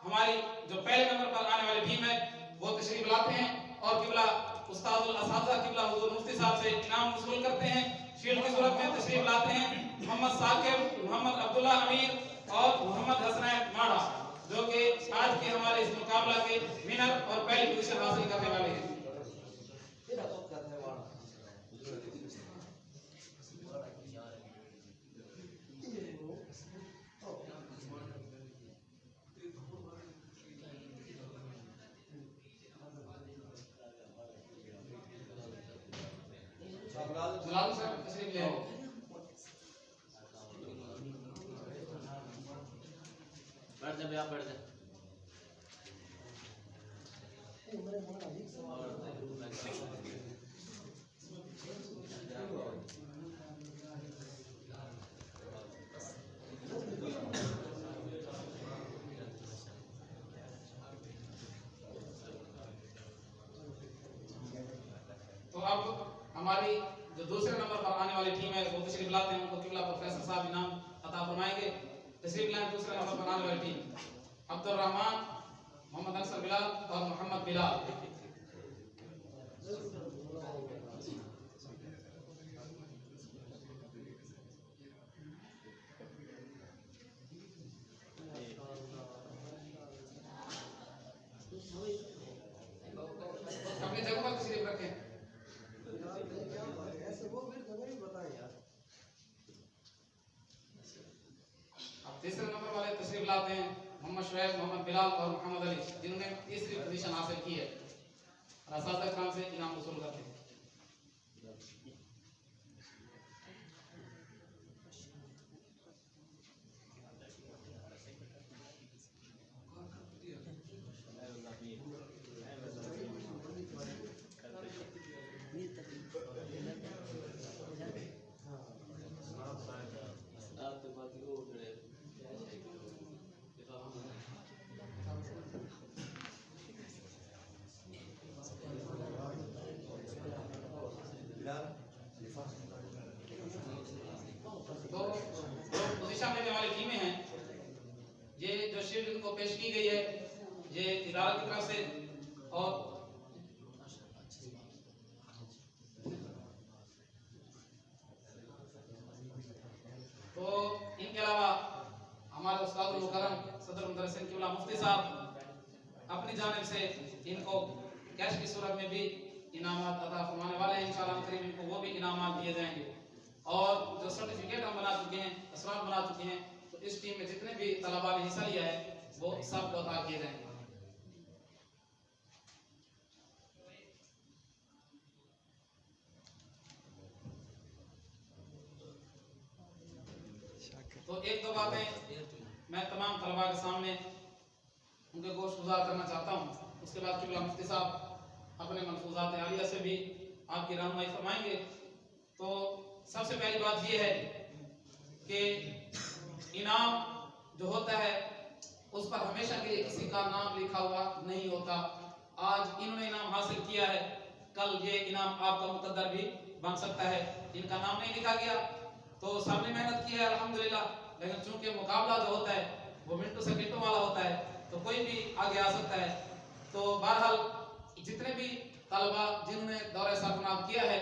हमारी जो पहले नंबर पर आने वाली टीम है वो तशरीफ लाते हैं और किबला उस्तादुल असातिज़ा किबला हुजूर मुफ्ती साहब से इनाम वसूल करते हैं। शील्ड की सूरत में तशरीफ लाते हैं मोहम्मद साकिब, मोहम्मद अब्दुल्ला अमीर और मोहम्मद हसनैन माढ़ा, जो कि आज के हमारे इस मुकाबला के विनर और पहली पोजीशन हासिल करने वाले हैं। मुलाजिम साहब तशरीफ ले आओ। बैठ जा भैया, बैठ जा। तो अब हमारी जो दूसरे नंबर पर आने वाली टीम है वो तशरीफ लाते हैं, उनको किबला प्रोफेसर साहब इनाम अता फरमाएंगे। तशरीफ लाएं दूसरे नंबर पर आने वाली टीम अब्दुल रहमान, मोहम्मद अनसर बिलाल और मोहम्मद बिलाल। अपनी जगह पर तशरीफ रखें। अब तीसरे नंबर वाले तशरीफ लाते हैं मोहम्मद शुएब, मोहम्मद बिलाल और मोहम्मद अली, जिन्होंने तीसरी पोजीशन हासिल की है और असातिज़ा किराम से इनाम वसूल करते हैं। तो पोजीशन लेने वाली टीमें हैं, ये जो शील्ड इनको पेश की गई है ये इदारा की तरफ से, और तो इनके अलावा हमारे उस्ताद मुकर्रम सदर मुदर्रिसिन किबला मुफ्ती साहब अपनी जानिब से इनको कैश की सूरत में भी इनामात अता फरमाने वाले हैं। इंशाअल्लाह करीम इनको वो भी इनामात दिए जाएंगे और जो सर्टिफिकेट हम बना चुके हैं, असरार बना चुके हैं, तो इस टीम में जितने भी तलबा ने हिस्सा लिया है वो सबको अता किए जाएंगे। तो एक दो बातें मैं तमाम तलबा के सामने उनके गोश गुजार करना चाहता हूँ। उसके बाद किबला मुफ्ती साहब अपने मलफूजात आलिया से भी आपकी रहनुमाई फरमाएंगे। तो सबसे पहली बात यह है कि इनाम जो होता है उस पर हमेशा के लिए किसी का नाम लिखा हुआ नहीं होता। आज इन्होंने इनाम हासिल किया है, कल ये इनाम आपका मुकद्दर भी बन सकता है। इनका नाम नहीं लिखा गया तो सबने मेहनत की है अल्हम्दुलिल्लाह, लेकिन चूंकि मुकाबला जो होता है वो मिनटों सेकंडों वाला होता है तो कोई भी आगे आ सकता है। तो बहरहाल जितने भी तलबा जिन्होंने दौरे सरफनाब किया है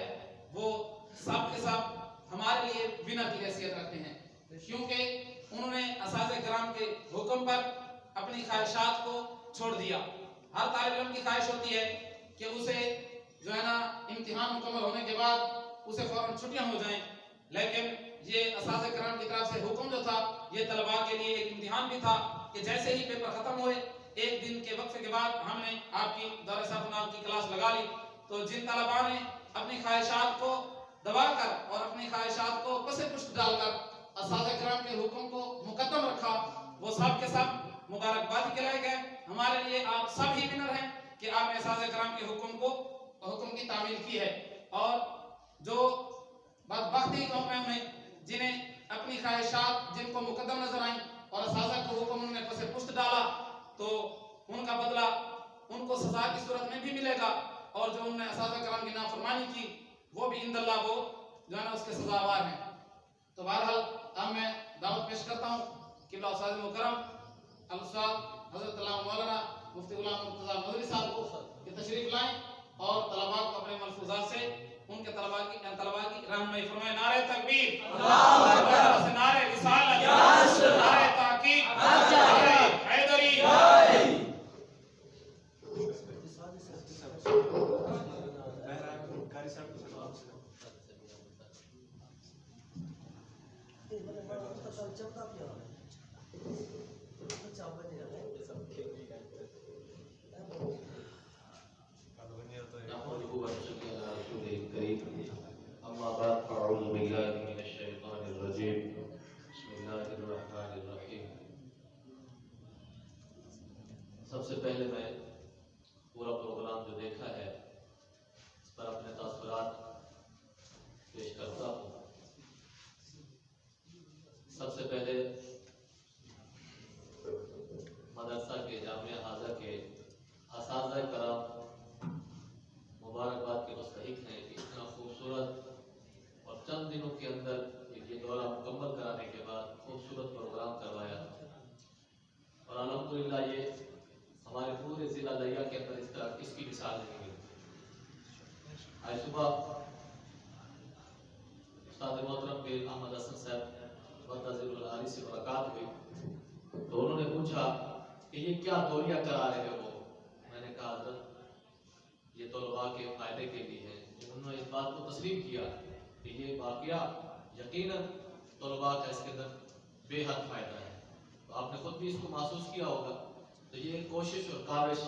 वो सब के सब हमारे लिए विनर की हैसियत रखते हैं, क्योंकि उन्होंने असातिज़ा किराम के हुक्म पर अपनी ख्वाहिशात को छोड़ दिया। हर तालिब इल्म की ख्वाहिश होती है कि उसे जो है ना इम्तिहान मुकम्मल होने के बाद उसे फौरन छुट्टियां हो जाएं, लेकिन ये असातिज़ा किराम की तरफ से हुक्म जो था یہ طلباء کے لیے ایک امتحان بھی تھا کہ جیسے ہی پیپر ختم ہوئے ایک دن کے وقفے کے بعد ہم نے آپ کی دورہ صرف نام کی کلاس لگا لی. تو جن طلباء نے اپنی خواہشات کو دبا کر اور اپنی خواہشات کو پس پشت ڈال کر اساتذہ کرام کے حکم کو مقدم رکھا وہ سب کے سب مبارکباد کے لائق ہیں. ہمارے لیے آپ سب ہی ونر ہیں کہ آپ نے اساتذہ کرام کے حکم کی تعمیل کی ہے. اور جو بدبختی قوم میں جنہیں اپنی خواہشات جن کو مقدم نظر آئیں اور اساتذہ کو حکم انہوں نے پس پشت ڈالا تو ان کا بدلہ ان کو سزا کی صورت میں بھی ملے گا اور جو انہوں نے اساتذہ کرام کی نافرمانی کی وہ بھی اند اللہ وہ جو ہے نا اس کے سزاوار ہیں. تو بہرحال اب میں دعوت پیش کرتا ہوں قبلہ استاد مکرم الاستاذ حضرت علامہ مولانا مفتی غلام مرتضیٰ مدنی صاحب کو کہ تشریف لائیں اور طلباء کو اپنے ملفوظات سے ان کے طلباء کی رہنمائی فرمائیں. نعرہ تکبیر، نعرہ رسالت، نعرہ تحقیق، نعرہ حیدری. أما بعد فأعوذ بالله من الشيطان الرجيم بسم الله الرحمن الرحيم. سب سے پہلے میں پورا پروگرام جو دیکھا ہے اس پر اپنے تاثرات پیش کرتا ہوں. سب سے پہلے مدرسہ کے جامعہ حاضر کے اساتذہ کرام مبارکباد کے مستحق ہیں کہ اتنا خوبصورت اور چند دنوں کے اندر یہ دورہ مکمل کرانے کے بعد خوبصورت پروگرام کروایا اور الحمدللہ یہ ہمارے پورے ضلع لیا کے اندر اس طرح اس کی مثال نہیں ملی. آج صبح استاد محترم پیر احمد حسن صاحب برتاظر العالی سے ملاقات ہوئی تو انہوں نے پوچھا کہ یہ کیا دوریاں کرا رہے ہو. میں نے کہا حضرت یہ طلباء کے فائدے کے لیے ہے. انہوں نے اس بات کو تسلیم کیا کہ یہ واقعہ یقیناً طلباء کا اس کے اندر بے حد فائدہ ہے. تو آپ نے خود بھی اس کو محسوس کیا ہوگا. تو یہ کوشش اور کاوش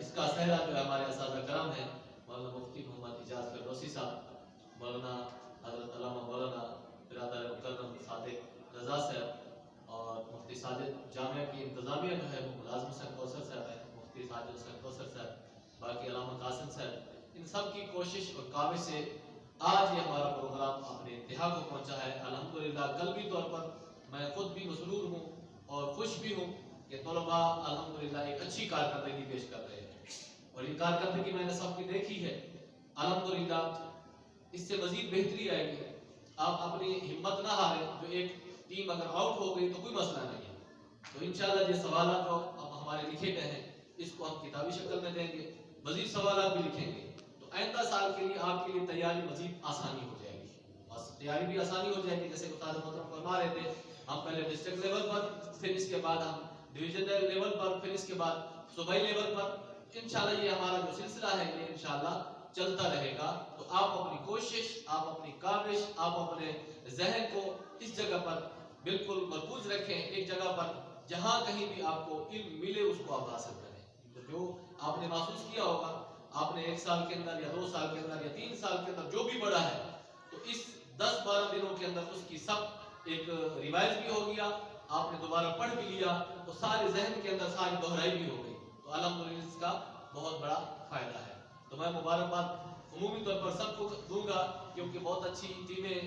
اس کا صحرا جو ہمارے اساتذہ کرام ہیں مولانا مفتی محمد اجاز فردوسی صاحب، مولانا حضرت علامہ مولانا برادر مکرم صادق رضا صاحب اور مفتی ساجد جامعہ کی انتظامیہ جو ہے وہ ملازم حسین کوثر صاحب ہے، مفتی ساجد حسین کوثر صاحب، باقی علامہ قاسم صاحب، ان سب کی کوشش اور کاوش سے آج یہ ہمارا پروگرام اپنے انتہا کو پہنچا ہے. الحمدللہ قلبی طور پر میں خود بھی مسرور ہوں اور خوش بھی ہوں کہ طلباء الحمدللہ ایک اچھی کارکردگی پیش کر رہے ہیں اور یہ کارکردگی میں نے سب کی دیکھی ہے. الحمدللہ اس سے مزید بہتری آئے گی. آپ اپنی ہمت نہ ہاریں. جو ایک ٹیم اگر آؤٹ ہو گئی تو کوئی مسئلہ نہیں ہے. تو انشاءاللہ یہ سوالات جو اب ہمارے لکھے گئے ہیں اس کو ہم کتابی شکل میں دیں گے، مزید سوالات بھی لکھیں گے. تو آئندہ سال کے لیے آپ کے لیے تیاری مزید آسانی ہو جائے گی. بس تیاری بھی آسانی ہو جائے گی. جیسے استاد محترم فرما رہے تھے ہم پہلے ڈسٹرکٹ لیول پر، پھر اس کے بعد ہم ڈویژنل لیول پر، پھر اس کے بعد صوبائی لیول پر. انشاءاللہ یہ ہمارا جو سلسلہ ہے یہ انشاءاللہ چلتا رہے گا. تو آپ اپنی کوشش، آپ اپنی کاوش، آپ اپنے ذہن کو اس جگہ پر بالکل مرکوز رکھیں، ایک جگہ پر جہاں کہیں بھی آپ کو علم ملے اس کو آپ حاصل کریں. تو جو آپ نے محسوس کیا ہوگا آپ نے 1 سال کے اندر یا 2 سال کے اندر یا 3 سال کے اندر جو بھی پڑھا ہے تو اس 10-12 دنوں کے اندر اس کی سب ایک ریوائز بھی ہو گیا، آپ نے دوبارہ پڑھ بھی لیا تو سارے ذہن کے اندر ساری دہرائی بھی ہو گئی. تو الحمدللہ اس کا بہت بڑا فائدہ ہے. تو میں مبارکباد عمومی طور پر سب کو دوں گا کیونکہ بہت اچھی ٹیمیں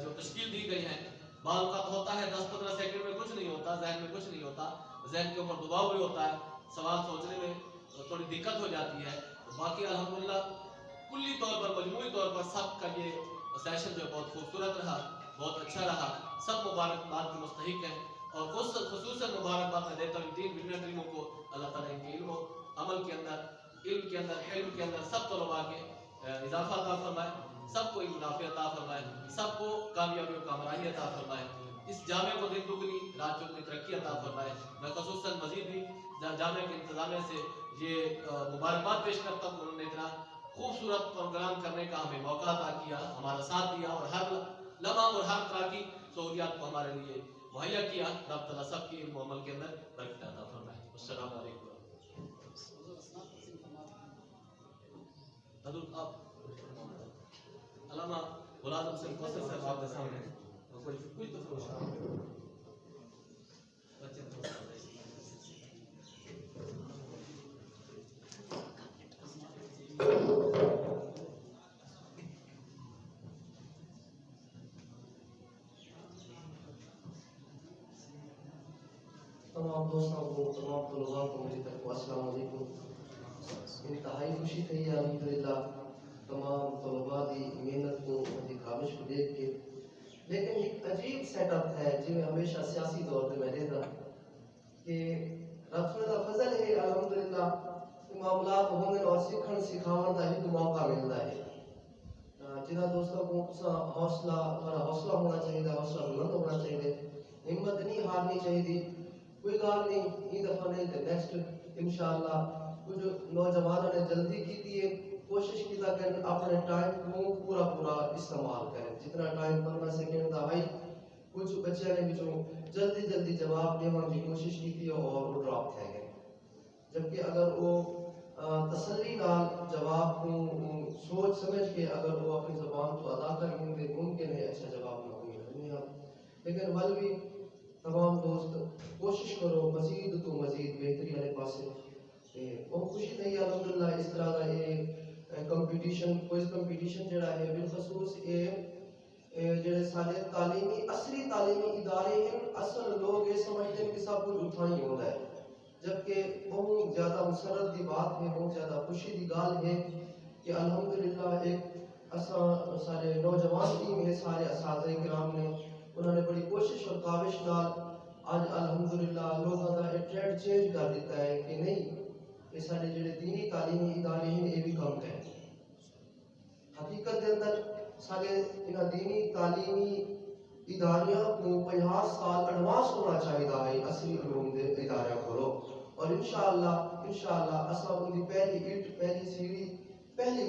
جو تشکیل دی گئی ہیں. بعض اوقات ہوتا ہے 10-15 سیکنڈ میں کچھ نہیں ہوتا، ذہن میں کچھ نہیں ہوتا، ذہن کے اوپر دباؤ بھی ہوتا ہے، سوال سوچنے میں تھوڑی دقت ہو جاتی ہے. باقی الحمدللہ کلی طور پر مجموعی طور پر سب کا یہ سیشن جو بہت خوبصورت رہا، بہت اچھا رہا. سب مبارکباد کے مستحق ہیں اور خصوصاً مبارکباد میں دیتا ہوں 3 ونر ٹیموں کو. اللہ تعالیٰ ان کے علم و عمل کے اندر، علم کے اندر، علم کے اندر سب طلباء کے اضافہ عطا فرمائے، سب کو علم نافع عطا فرمائے، سب کو کامیابی و کامرانی عطا فرمائے. اس جامعہ کو دن دگنی رات چگنی ترقی عطا فرمائے. میں خصوصاً مزید بھی جامعہ کے انتظامیہ سے یہ مبارکباد پیش کرتا ہوں. انہوں نے اتنا خوبصورت پروگرام کرنے کا ہمیں موقع عطا کیا، ہمارا ساتھ دیا اور ہر لمحہ اور ہر طرح کی سہولیات کو ہمارے لیے मुहैया किया। रब तआला सबकी इल्म अमल के अंदर बरकत अता फरमाए। अस्सलाम वालेकुम। हजरत आप अल्लामा गुलाम हुसैन कौसर साहब आपके सामने कुछ तो बच्चे तमाम दोस्तों को, तमाम तलबा को मेरी तरफ अस्सलाम वालेकुम। इंतहाई खुशी थी अल्हम्दुलिल्लाह तमाम तलबा की मेहनत को उनकी काबिश को देख के। लेकिन एक अजीब सेटअप है जो हमेशा सियासी तौर पर मैं देखता कि रब का फजल है अल्हम्दुलिल्लाह मामलात होंगे और सीखण सिखावन का एक मौका मिलता है। जिन्हें दोस्तों को हौसला होना चाहिए, हौसला बुलंद होना चाहिए, हिम्मत नहीं हारनी चाहिए। कोई गाल नहीं, ये दफा नहीं तो नेक्स्ट इंशाअल्लाह। कुछ नौजवानों ने जल्दी की थी, कोशिश की कि अपने टाइम को पूरा इस्तेमाल करें। जितना टाइम 15 सेकंड का है, कुछ बच्चे ने भी जो जल्दी जवाब देने की कोशिश की थी और वो ड्रॉप थे गए। जबकि अगर वो तसल्ली नाल जवाब को सोच समझ के अगर वो अपनी ज़बान को अदा करेंगे मुमकिन है अच्छा जवाब ना मिले। लेकिन वल भी तमाम दोस्त कोशिश करो मजीद तो मजीद बेहतरी वाले पासे। बहुत खुशी थी अल्हम्दुलिल्लाह इस तरह का ये कंपटीशन क्विज कंपटीशन जड़ा है बिलखसूस ये जेड़े सारे तालीमी असली तालीमी इदारे हैं। असल लोग ये समझते हैं कि सब कुछ उठा ही होता है, जबकि बहुत ज़्यादा मुसरत की बात है, बहुत ज़्यादा खुशी की गाल है कि अल्हम्दुलिल्लाह एक असा सारे नौजवान टीम है, सारे असातिज़े किराम ने उन्होंने बड़ी कोशिश और काविश नाल आज अल्हम्दुलिल्लाह लोगों का एक ट्रेंड चेंज कर दिता है कि नहीं ये सारे जेड़े दीनी तालीमी इदारे हैं ये भी कम करें। हकीकत के अंदर सारे इन दीनी तालीमी इदारियां को 50 साल एडवांस होना चाहिए है असली उलूम दे इदारियां को। और इंशाअल्लाह असा उनकी पहली ईट पहली सीढ़ी पहली